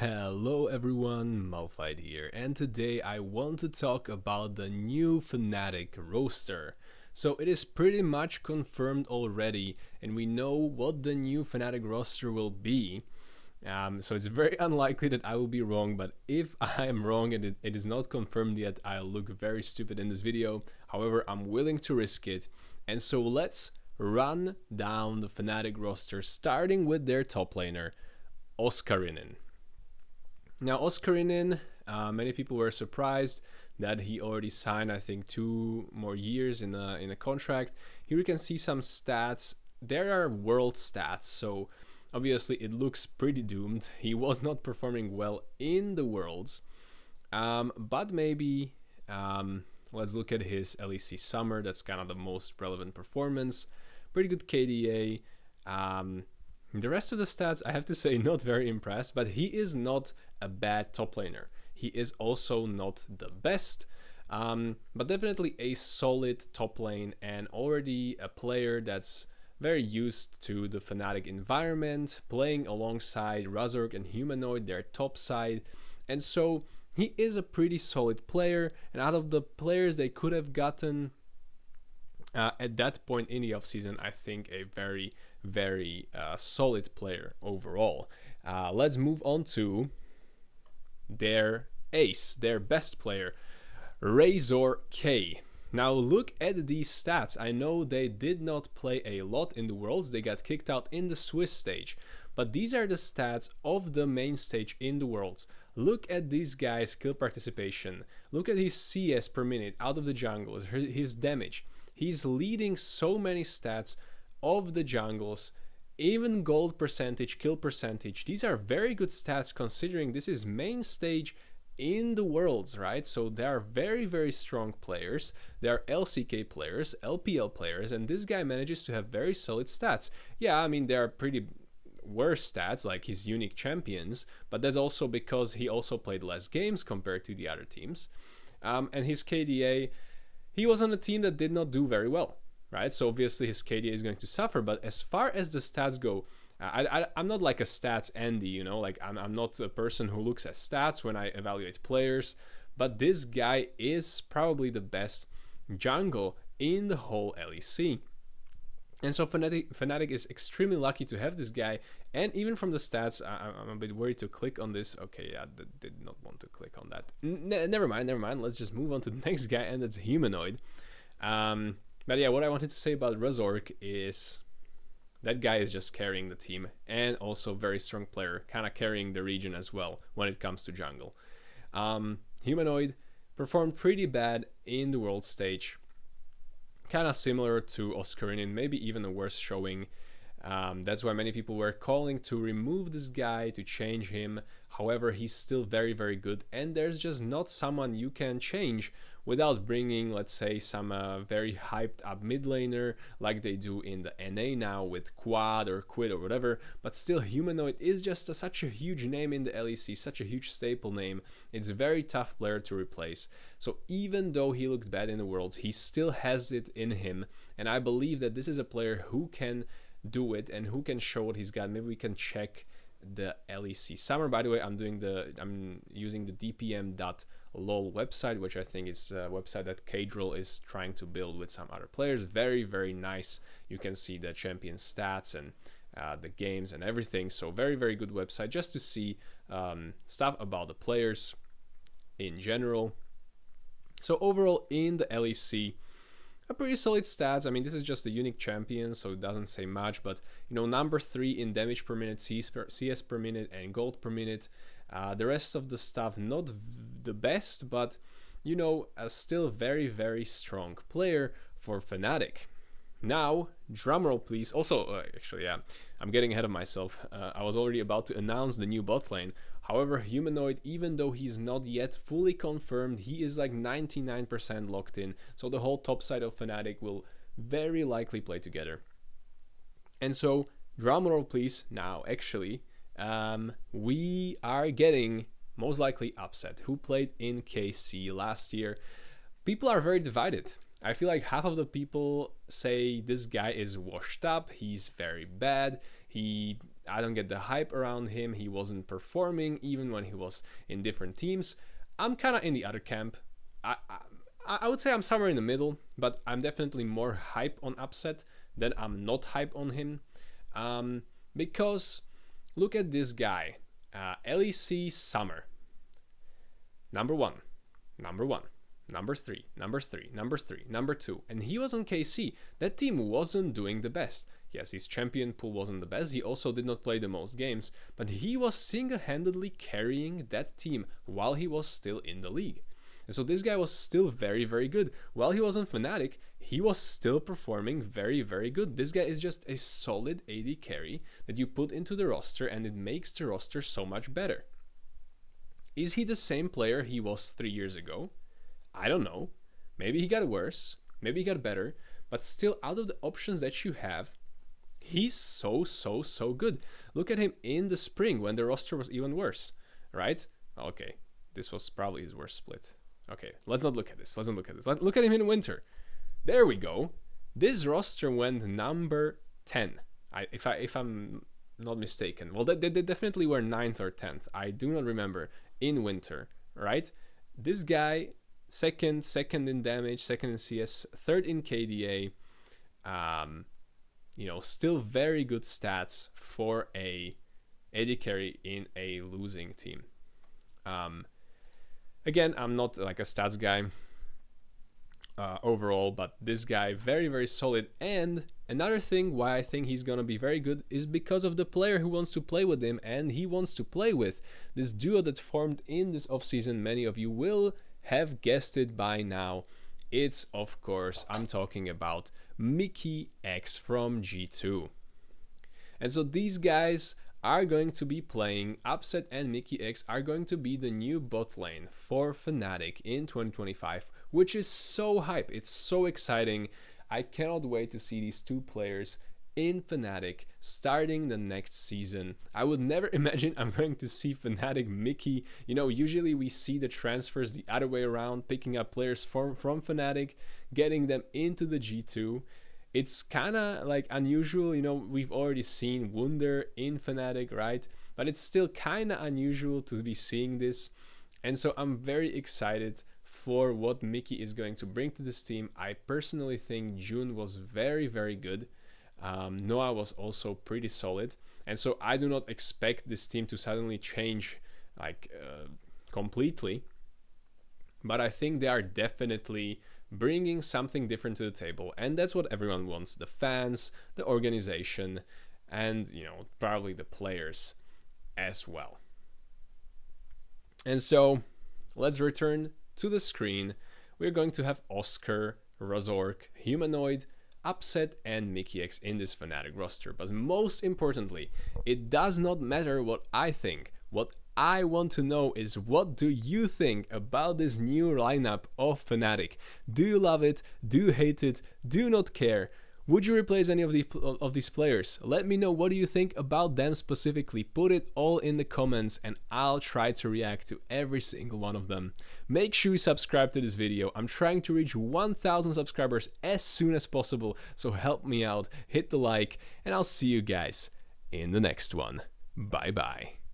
Hello everyone, Malphite here, and today I want to talk about the new Fnatic roster. So it is pretty much confirmed already, and we know what the new Fnatic roster will be. So it's very unlikely that I will be wrong, but if I am wrong and it is not confirmed yet, I'll look very stupid in this video. However, I'm willing to risk it. And so let's run down the Fnatic roster, starting with their top laner, Oscarinin. Now, Oscarinin, many people were surprised that he already signed, I think, 2 more years in a contract. Here we can see some stats. There are world stats, so obviously it looks pretty doomed. He was not performing well in the worlds, but maybe let's look at his LEC Summer. That's kind of the most relevant performance. Pretty good KDA. The rest of the stats, I have to say, not very impressed, but he is not a bad top laner. He is also not the best, but definitely a solid top lane and already a player that's very used to the Fnatic environment, playing alongside RazorK and Humanoid, their top side, and so he is a pretty solid player, and out of the players they could have gotten at that point in the offseason, I think a very solid player overall. Let's move on to their ace, their best player, RazorK. Now look at these stats. I know they did not play a lot in the Worlds. They got kicked out in the Swiss stage. But these are the stats of the main stage in the Worlds. Look at these guys' kill participation. Look at his CS per minute out of the jungle, his damage. He's leading so many stats of the jungles, even gold percentage, kill percentage. These are very good stats considering this is main stage in the worlds, right? So they are very strong players. They are LCK players, LPL players, and this guy manages to have very solid stats. Yeah, I mean, there are pretty worse stats like his unique champions, but that's also because he also played less games compared to the other teams. And his KDA, he was on a team that did not do very well, right? So obviously his KDA is going to suffer, but as far as the stats go, I'm not like a stats Andy, you know, like I'm not a person who looks at stats when I evaluate players, but this guy is probably the best jungle in the whole LEC. And so Fnatic is extremely lucky to have this guy, and even from the stats, I'm a bit worried to click on this. Okay, yeah, did not want to click on that. Never mind. Let's just move on to the next guy, and that's Humanoid. But yeah, what I wanted to say about RazorK is that guy is just carrying the team, and also very strong player, kind of carrying the region as well when it comes to jungle. Humanoid performed pretty bad in the world stage, kind of similar to Oscarinin, maybe even a worse showing. That's why many people were calling to remove this guy, to change him. However, he's still very good, and there's just not someone you can change without bringing, let's say, some very hyped up mid laner like they do in the NA now with Quad or Quid or whatever. But still, Humanoid is just such a huge name in the LEC, such a huge staple name. It's a very tough player to replace. So even though he looked bad in the Worlds, he still has it in him, and I believe that this is a player who can do it and who can show what he's got. Maybe we can check the LEC Summer. By the way, I'm using the dpm.lol website, which I think is a website that Kadrill is trying to build with some other players. Very nice. You can see the champion stats and the games and everything. So very good website just to see stuff about the players in general. So overall in the LEC, a pretty solid stats. I mean, this is just a unique champion, so it doesn't say much, but you know, number 3 in damage per minute, CS per minute, and gold per minute. The rest of the stuff not the best, but you know, a still very strong player for Fnatic. Now, drumroll please. Also, actually, yeah, I'm getting ahead of myself. I was already about to announce the new bot lane. However, Humanoid, even though he's not yet fully confirmed, he is like 99% locked in. So the whole top side of Fnatic will very likely play together. And so, drumroll please. Now, actually, we are getting most likely Upset, who played in KC last year. People are very divided. I feel like half of the people say this guy is washed up, he's very bad, he I don't get the hype around him. He wasn't performing even when he was in different teams. I'm kind of in the other camp. I would say I'm somewhere in the middle, but I'm definitely more hype on Upset than I'm not hype on him. Because look at this guy, LEC Summer. Number one, number 3, number 3, number 3, number 2. And he was on KC. That team wasn't doing the best. Yes, his champion pool wasn't the best. He also did not play the most games, but he was single-handedly carrying that team while he was still in the league. And so this guy was still very, very good. While he was on Fnatic, he was still performing very, very good. This guy is just a solid AD carry that you put into the roster, and it makes the roster so much better. Is he the same player he was 3 years ago? I don't know. Maybe he got worse. Maybe he got better. But still, out of the options that you have, he's so good. Look at him in the spring when the roster was even worse, right? Okay, this was probably his worst split. Okay, let's not look at this. Let's look at him in winter. There we go. This roster went number 10. If I'm not mistaken. Well, they definitely were 9th or 10th. I do not remember in winter, right? This guy, second in damage, second in CS, third in KDA. Still very good stats for a AD carry in a losing team. Again, I'm not like a stats guy overall, but this guy, very, very solid. And another thing why I think he's going to be very good is because of the player who wants to play with him, and he wants to play with this duo that formed in this offseason. Many of you will have guessed it by now. It's, of course, I'm talking about Mickey X from G2. And so these guys are going to be playing. Upset and Mickey X are going to be the new bot lane for Fnatic in 2025, which is so hype. It's so exciting. I cannot wait to see these two players in Fnatic starting the next season. I would never imagine I'm going to see Fnatic Mickey. Usually we see the transfers the other way around, picking up players from Fnatic, getting them into the G2. It's kind of like unusual, we've already seen Wunder in Fnatic, right? But it's still kind of unusual to be seeing this. And so I'm very excited for what Mickey is going to bring to this team. I personally think June was very, very good. Noah was also pretty solid. And so I do not expect this team to suddenly change completely. But I think they are definitely bringing something different to the table, and that's what everyone wants: the fans, the organization, and probably the players as well. And so let's return to the screen. We're going to have Oscar, RazorK, Humanoid, Upset, and Mickey X in this Fnatic roster. But most importantly, it does not matter what I think. What I want to know is, what do you think about this new lineup of Fnatic? Do you love it? Do you hate it? Do you not care? Would you replace any of these players? Let me know what do you think about them specifically. Put it all in the comments and I'll try to react to every single one of them. Make sure you subscribe to this video. I'm trying to reach 1,000 subscribers as soon as possible, so help me out, hit the like, and I'll see you guys in the next one. Bye bye.